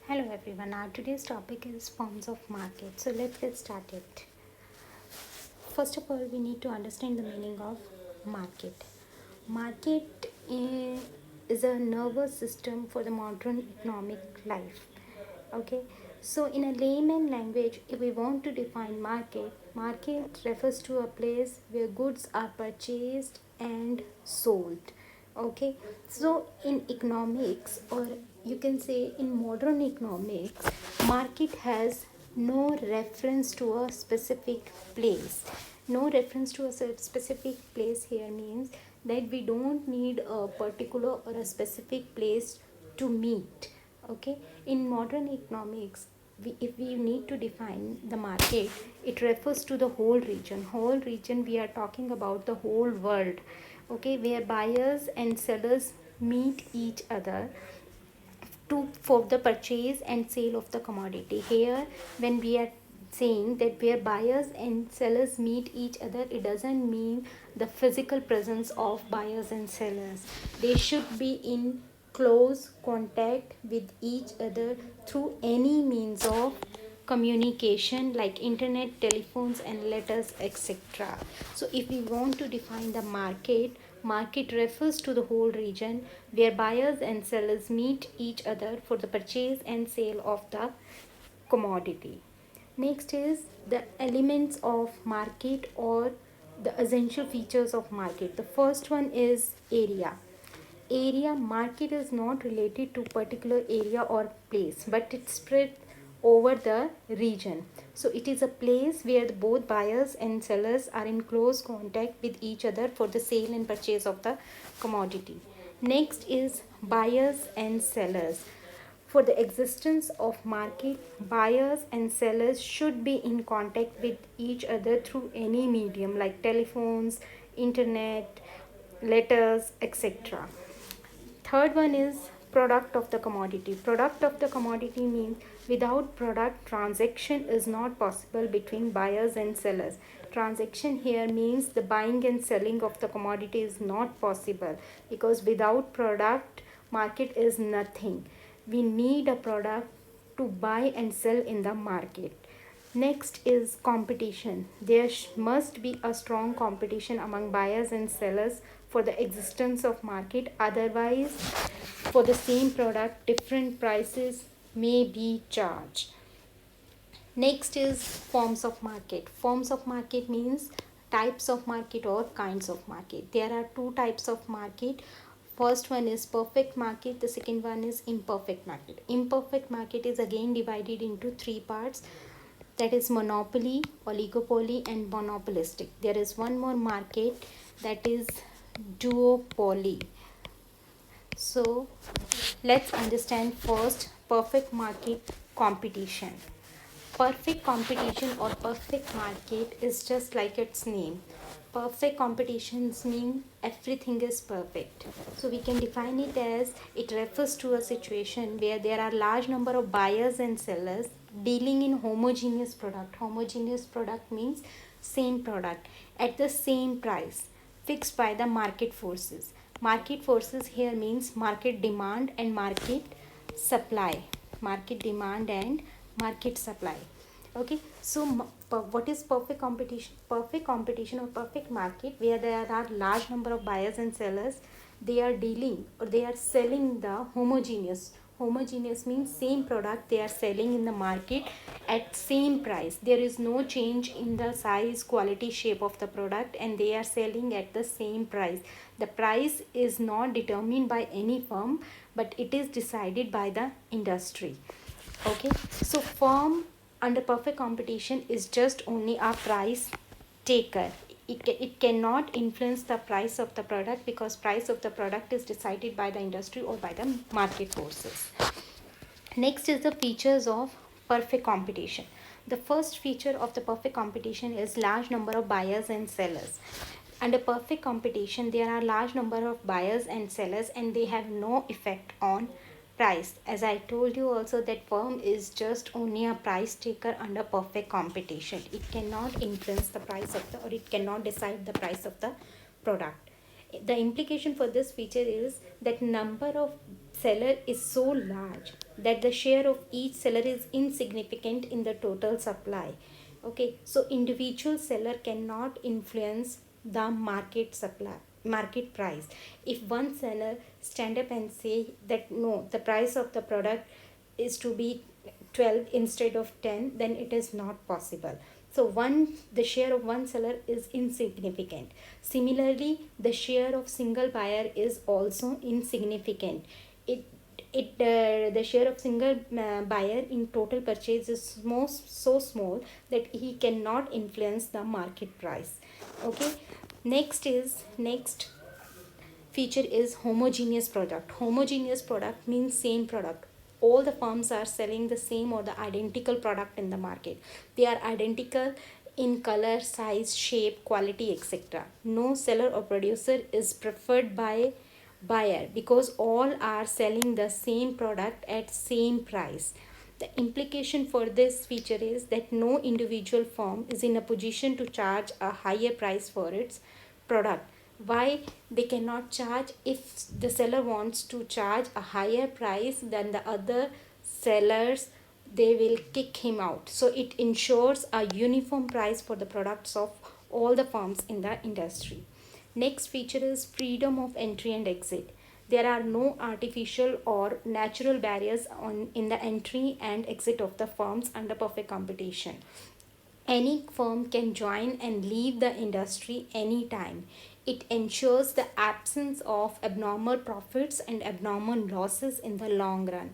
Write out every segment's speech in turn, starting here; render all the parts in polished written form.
Hello everyone, our today's topic is forms of market. So let's get started. First of all, we need to understand the meaning of market. Market is a nervous system for the modern economic life. Okay, so in a layman language, if we want to define market, market refers to a place where goods are purchased and sold. Okay, so in economics, or you can say in modern economics, market has no reference to a specific place. No reference to a specific place here means that we don't need a particular or a specific place to meet. Okay, in modern economics, if we need to define the market, it refers to the whole region. We are talking about the whole world. Okay, where buyers and sellers meet each other to for the purchase and sale of the commodity. Here when we are saying that where buyers and sellers meet each other, it doesn't mean the physical presence of buyers and sellers. They should be in close contact with each other through any means of communication like internet, telephones and letters, etc. So if we want to define the market refers to the whole region where buyers and sellers meet each other for the purchase and sale of the commodity. Next is the elements of market, or the essential features of market. The first one is area. Market is not related to particular area or place, but it's spread over the region. So it is a place where both buyers and sellers are in close contact with each other for the sale and purchase of the commodity. Next is buyers and sellers. For the existence of market, buyers and sellers should be in contact with each other through any medium like telephones, internet, letters, etc. Third one is product of the commodity. Product of the commodity means without product, transaction is not possible between buyers and sellers. Transaction here means the buying and selling of the commodity is not possible, because without product, market is nothing. We need a product to buy and sell in the market. Next is competition. There must be a strong competition among buyers and sellers for the existence of market. Otherwise, for the same product, different prices may be charged. Next is forms of market. Forms of market means types of market or kinds of market. There are two types of market. First one is perfect market, the second one is imperfect market. Imperfect market is again divided into three parts, that is monopoly, oligopoly and monopolistic. There is one more market, that is duopoly. So let's understand first perfect market competition. Perfect competition or perfect market is just like its name. Perfect competitions mean everything is perfect. So we can define it as it refers to a situation where there are large number of buyers and sellers dealing in homogeneous product. Homogeneous product means same product at the same price fixed by the market forces. Market forces here means market demand and market supply. Market demand and market supply. Okay, so what is perfect competition? Perfect competition or perfect market where there are large number of buyers and sellers. They are dealing or they are selling the homogeneous. Homogeneous means same product they are selling in the market at same price. There is no change in the size, quality, shape of the product, and they are selling at the same price. The price is not determined by any firm, but it is decided by the industry. Okay, so firm under perfect competition is just only a price taker. It cannot influence the price of the product, because price of the product is decided by the industry or by the market forces. Next is the features of perfect competition. The first feature of the perfect competition is large number of buyers and sellers. Under perfect competition, there are large number of buyers and sellers, and they have no effect on price. As I told you also, that firm is just only a price taker under perfect competition. It cannot influence the price of the, or it cannot decide the price of the product. The implication for this feature is that number of seller is so large that the share of each seller is insignificant in the total supply. Okay, so individual seller cannot influence the market price. If one seller stand up and say that no, the price of the product is to be 12 instead of 10, then it is not possible. So the share of one seller is insignificant. Similarly, the share of single buyer is also insignificant. It it uh, the share of single buyer in total purchase is so small that he cannot influence the market price. Okay, next feature is homogeneous product. Homogeneous product means same product. All the firms are selling the same or the identical product in the market. They are identical in color, size, shape, quality, etc. No seller or producer is preferred by buyer because all are selling the same product at same price. The implication for this feature is that no individual firm is in a position to charge a higher price for its product. Why they cannot charge? If the seller wants to charge a higher price than the other sellers, they will kick him out. So it ensures a uniform price for the products of all the firms in the industry. Next feature is freedom of entry and exit. There are no artificial or natural barriers in the entry and exit of the firms under perfect competition. Any firm can join and leave the industry anytime. It ensures the absence of abnormal profits and abnormal losses in the long run.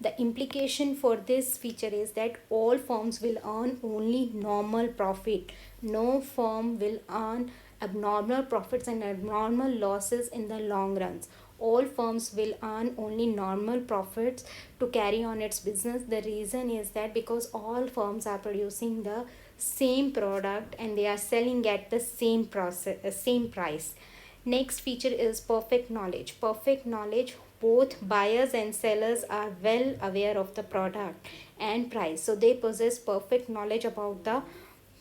The implication for this feature is that all firms will earn only normal profit. No firm will earn abnormal profits and abnormal losses in the long runs. All firms will earn only normal profits to carry on its business. The reason is that because all firms are producing the same product and they are selling at the same price. Next feature is perfect knowledge. Perfect knowledge, both buyers and sellers are well aware of the product and price, so they possess perfect knowledge about the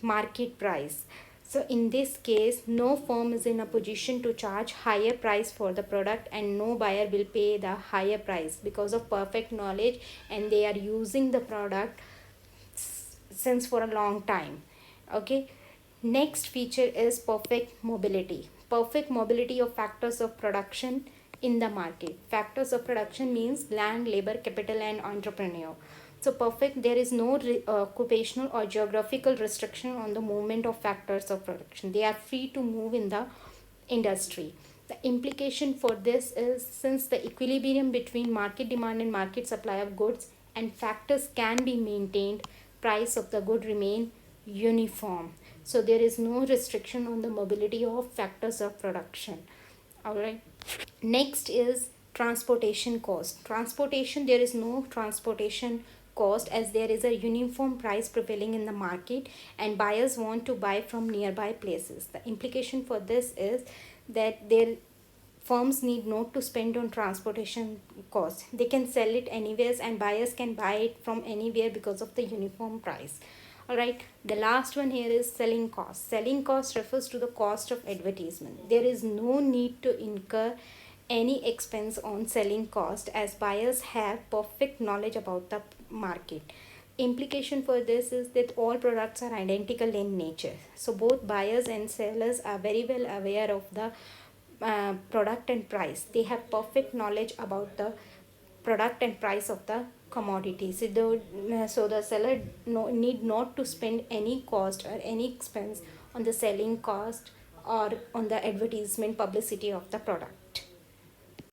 market price. So in this case, no firm is in a position to charge higher price for the product and no buyer will pay the higher price because of perfect knowledge, and they are using the product since for a long time. Okay, next feature is perfect mobility. Perfect mobility of factors of production in the market. Factors of production means land, labor, capital, and entrepreneur. So perfect, there is no occupational or geographical restriction on the movement of factors of production. They are free to move in the industry. The implication for this is, since the equilibrium between market demand and market supply of goods and factors can be maintained, price of the good remain uniform. So there is no restriction on the mobility of factors of production. All right. Next is transportation cost. Transportation, there is no transportation cost as there is a uniform price prevailing in the market and buyers want to buy from nearby places. The implication for this is that their firms need not to spend on transportation cost. They can sell it anywhere and buyers can buy it from anywhere because of the uniform price. All right, the last one here is selling cost. Selling cost refers to the cost of advertisement. There is no need to incur any expense on selling cost as buyers have perfect knowledge about the market. Implication for this is that all products are identical in nature, so both buyers and sellers are very well aware of the product and price. They have perfect knowledge about the product and price of the commodity. So the seller need not to spend any cost or any expense on the selling cost or on the advertisement publicity of the product.